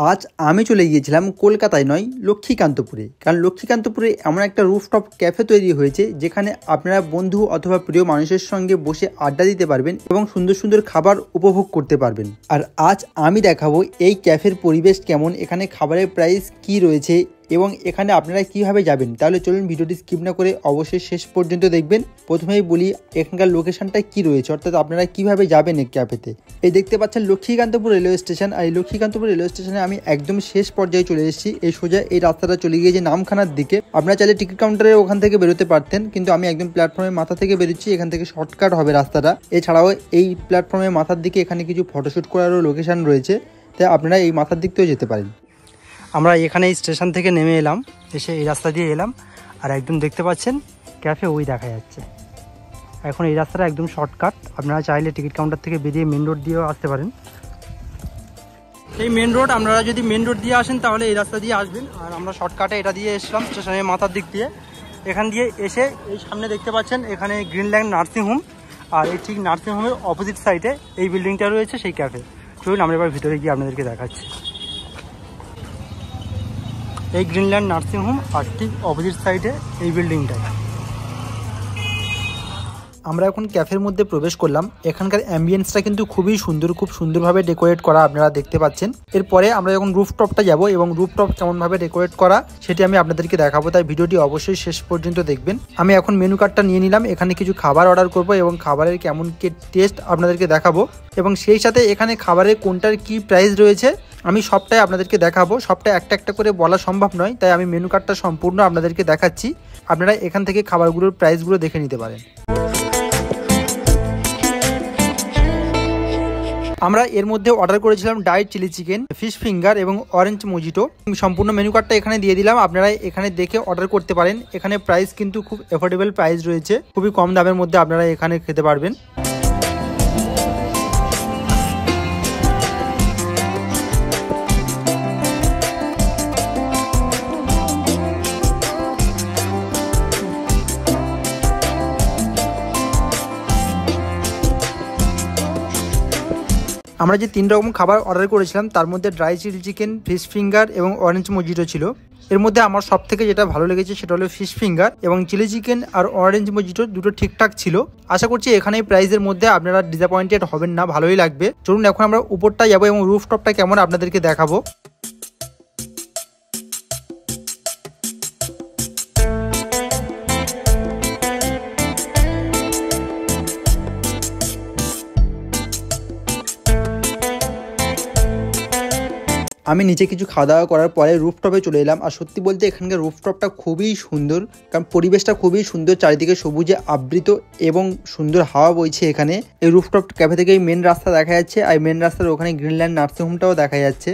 আজ আমি চলে গিয়েছিলাম কলকাতায় নয়, লক্ষ্মীকান্তপুরে। কারণ লক্ষ্মীকান্তপুরে এমন একটা রুফটপ ক্যাফে তৈরি হয়েছে যেখানে আপনারা বন্ধু অথবা প্রিয় মানুষের সঙ্গে বসে আড্ডা দিতে পারবেন এবং সুন্দর সুন্দর খাবার উপভোগ করতে পারবেন। আর আজ আমি দেখাবো এই ক্যাফের পরিবেশ কেমন, এখানে খাবারের প্রাইস কি রয়েছে এবং এখানে আপনারা কিভাবে যাবেন। তাহলে চলুন ভিডিওটি স্কিপ না করে অবশ্যই শেষ পর্যন্ত দেখবেন। প্রথমেই বলি এখানকার লোকেশনটা কি রয়েছে, অর্থাৎ আপনারা কিভাবে যাবেন এই ক্যাফেতে। এই দেখতে পাচ্ছেন লক্ষ্মীকান্তপুর রেলওয়ে স্টেশন। আর এই লক্ষ্মীকান্তপুর রেলওয়ে স্টেশনে আমি একদম শেষ পর্যায়ে চলে এসেছি। এই সোজা এই রাস্তাটা চলে গিয়েছে নামখানার দিকে। আপনারা চাইলে টিকিট কাউন্টারে ওখান থেকে বেরোতে পারতেন, কিন্তু আমি একদম প্ল্যাটফর্মের মাথা থেকে বেরোচ্ছি। এখান থেকে শর্টকাট হবে রাস্তাটা। এছাড়াও এই প্ল্যাটফর্মের মাথার দিকে এখানে কিছু ফটোশ্যুট করারও লোকেশন রয়েছে, তাই আপনারা এই মাথার দিক থেকেও যেতে পারেন। আমরা এখানে এই স্টেশন থেকে নেমে এলাম, এসে এই রাস্তা দিয়ে এলাম। আর একদম দেখতে পাচ্ছেন ক্যাফে ওই দেখা যাচ্ছে। এখন এই রাস্তাটা একদম শর্টকাট, আপনারা চাইলে টিকিট কাউন্টার থেকে বেরিয়ে মেন রোড দিয়েও আসতে পারেন। এই মেন রোড, আপনারা যদি মেন রোড দিয়ে আসেন তাহলে এই রাস্তা দিয়ে আসবেন। আর আমরা শর্টকাটে এটা দিয়ে এসলাম স্টেশনের মাথার দিক দিয়ে। এখান দিয়ে এসে এই সামনে দেখতে পাচ্ছেন এখানে গ্রিনল্যান্ড নার্সিংহোম, আর এই ঠিক নার্সিংহোমের অপোজিট সাইডে এই বিল্ডিংটা রয়েছে সেই ক্যাফে। চলুন আমরা এবার ভিতরে গিয়ে আপনাদেরকে দেখাচ্ছি। এই গ্রিনল্যান্ড নার্সিংহোম আর ঠিক অপোজিট সাইডে এই বিল্ডিংটায়। আমরা এখন ক্যাফের মধ্যে প্রবেশ করলাম। এখানকার অ্যাম্বিয়েন্সটা কিন্তু খুবই সুন্দর, খুব সুন্দরভাবে ডেকোরেট করা আপনারা দেখতে পাচ্ছেন। এরপরে আমরা যখন রুফটপটা যাব এবং রুফটপ কেমনভাবে ডেকোরেট করা সেটি আমি আপনাদেরকে দেখাবো, তাই ভিডিওটি অবশ্যই শেষ পর্যন্ত দেখবেন। আমি এখন মেনু কার্ডটা নিয়ে নিলাম, এখানে কিছু খাবার অর্ডার করব এবং খাবারের কেমন কি টেস্ট আপনাদেরকে দেখাবো এবং সেই সাথে এখানে খাবারের কোনটার কি প্রাইস রয়েছে আমি সবটাই আপনাদেরকে দেখাবো। সবটা একটা একটা করে বলা সম্ভব নয়, তাই আমি মেনু কার্ডটা সম্পূর্ণ আপনাদেরকে দেখাচ্ছি। আপনারা এখান থেকে খাবারগুলোর প্রাইসগুলো দেখে নিতে পারেন। আমরা এর মধ্যে অর্ডার করেছিলাম ডাইট চিলি চিকেন, ফিশ ফিঙ্গার এবং অরেঞ্জ মজিটো। সম্পূর্ণ মেনু কার্ডটা এখানে দিয়ে দিলাম, আপনারা এখানে দেখে অর্ডার করতে পারেন। এখানে প্রাইস কিন্তু খুব এফোর্ডেবল প্রাইস রয়েছে, খুবই কম দামের মধ্যে আপনারা এখানে খেতে পারবেন। আমরা যে 3 রকম খাবার অর্ডার করেছিলাম তার মধ্যে dry chilli chicken, fish finger এবং অরেঞ্জ মজিটো ছিল। এর মধ্যে আমার সব থেকে যেটা ভালো লেগেছে সেটা হলো ফিশ ফিঙ্গার, এবং চিলি চিকেন আর অরেঞ্জ মজিটো দুটো ঠিকঠাক ছিল। আশা করছি এখানে প্রাইসের মধ্যে আপনারা ডিসঅ্যাপয়েন্টেড হবেন না, ভালোই লাগবে। চলুন এখন আমরা উপরটা যাবো এবং রুফটপটা কেমন আপনাদেরকে দেখাবো। আমি নিচে কিছু খাওয়া দাওয়া করার পরে রুফটপে চলে এলাম। আর সত্যি বলতে এখানকার রুফটপটা খুবই সুন্দর, কারণ পরিবেশটা খুবই সুন্দর, চারিদিকে সবুজে আবৃত এবং সুন্দর হাওয়া বইছে এখানে। এই রুফটপ ক্যাফে থেকে মেন রাস্তা দেখা যাচ্ছে, আর মেন রাস্তার ওখানে গ্রিনল্যান্ড নার্সিংহোমটাও দেখা যাচ্ছে।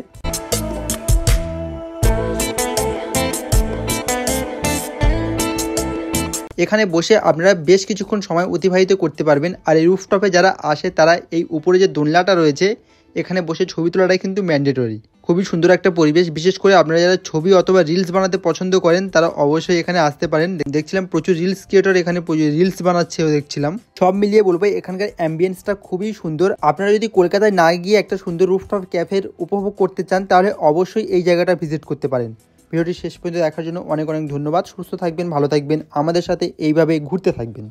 এখানে বসে আপনারা বেশ কিছুক্ষণ সময় অতিবাহিত করতে পারবেন। আর এই রুফটপে যারা আসে তারা এই উপরে যে দোলনাটা রয়েছে এখানে বসে ছবি তোলাটাই কিন্তু ম্যান্ডেটরি। খুবই সুন্দর একটা পরিবেশ, বিশেষ করে আপনারা যারা ছবি অথবা রিলস বানাতে পছন্দ করেন তারা অবশ্যই এখানে আসতে পারেন। দেখছিলাম প্রচুর রিলস ক্রিয়েটর এখানে রিলস বানাচ্ছেও দেখছিলাম। সব মিলিয়ে বলবো এখানকার অ্যাম্বিয়েন্সটা খুবই সুন্দর। আপনারা যদি কলকাতায় না গিয়ে একটা সুন্দর রুফটপ ক্যাফের উপভোগ করতে চান তাহলে অবশ্যই এই জায়গাটা ভিজিট করতে পারেন। ভিডিওটি শেষ পর্যন্ত দেখার জন্য অনেক অনেক ধন্যবাদ। সুস্থ থাকবেন, ভালো থাকবেন, আমাদের সাথে এইভাবে ঘুরতে থাকবেন।